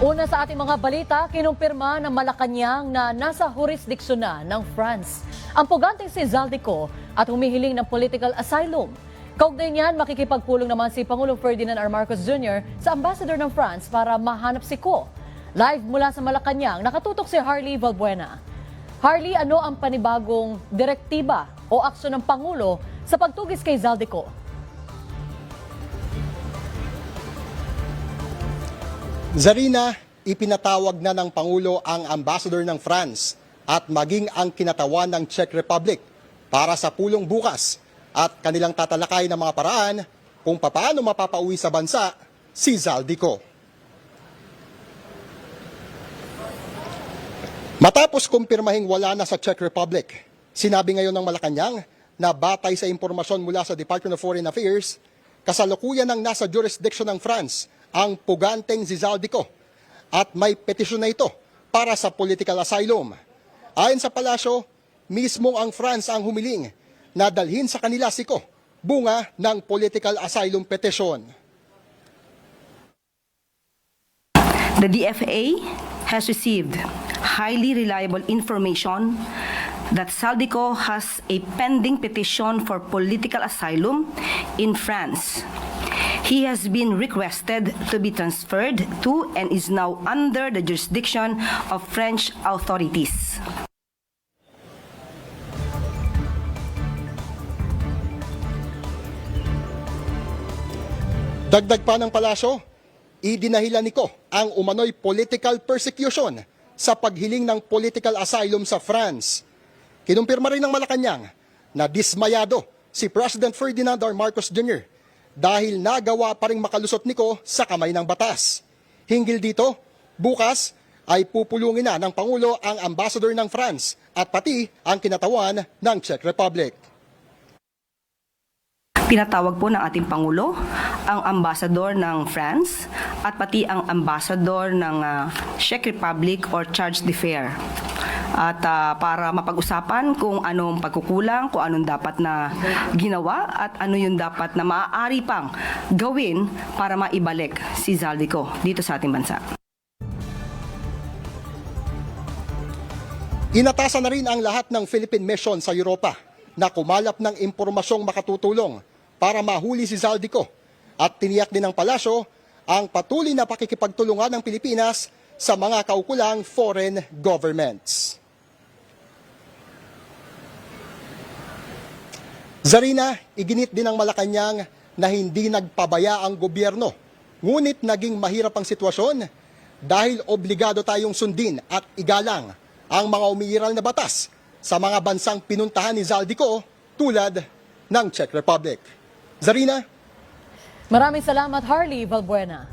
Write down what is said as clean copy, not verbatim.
Una sa ating mga balita, kinumpirma ng Malacanang na nasa jurisdiksyon na ng France ang puganteng si Zaldico at humihiling ng political asylum. Kaugnay niyan, makikipagpulong naman si Pangulong Ferdinand R. Marcos Jr. sa ambassador ng France para mahanap si Ko. Live mula sa Malacanang, nakatutok si Harley Valbuena. Harley, ano ang panibagong direktiba o aksyon ng Pangulo sa pagtugis kay Zaldico? Zarina, ipinatawag na ng Pangulo ang ambassador ng France at maging ang kinatawan ng Czech Republic para sa pulong bukas at kanilang tatalakay ng mga paraan kung paano mapapauwi sa bansa si Zaldico. Matapos kumpirmahing wala na sa Czech Republic, sinabi ngayon ng Malacanang na batay sa impormasyon mula sa Department of Foreign Affairs, kasalukuyan ng nasa jurisdiction ng France ang puganteng si Zaldico at may petisyon na ito para sa political asylum. Ayon sa palasyo, mismong ang France ang humiling na dalhin sa kanila si Ko bunga ng political asylum petition. The DFA has received highly reliable information that Zaldico has a pending petition for political asylum in France. He has been requested to be transferred to and is now under the jurisdiction of French authorities. Dagdag pa ng palasyo, idinahilan ni Ko ang umano'y political persecution sa paghiling ng political asylum sa France. Kinumpirma rin ng Malacanang na dismayado si President Ferdinand R. Marcos Jr. dahil nagawa pa ring makalusot ni Ko sa kamay ng batas. Hinggil dito, bukas ay pupulungin na ng Pangulo ang ambassador ng France at pati ang kinatawan ng Czech Republic. Pinatawag po ng ating Pangulo ang ambassador ng France at pati ang ambassador ng Czech Republic or charge d'affaires. At para mapag-usapan kung anong pagkukulang, kung anong dapat na ginawa at ano yung dapat na maaari pang gawin para maibalik si Zaldico dito sa ating bansa. Inatasan na rin ang lahat ng Philippine Mission sa Europa na kumalap ng impormasyong makatutulong para mahuli si Zaldico at tiniyak din ng palasyo ang patuloy na pakikipagtulungan ng Pilipinas sa mga kaukulang foreign governments. Zarina, iginit din ng Malacanang na hindi nagpabaya ang gobyerno. Ngunit naging mahirap ang sitwasyon dahil obligado tayong sundin at igalang ang mga umiiral na batas sa mga bansang pinuntahan ni Zaldico tulad ng Czech Republic. Zarina? Maraming salamat, Harley Valbuena.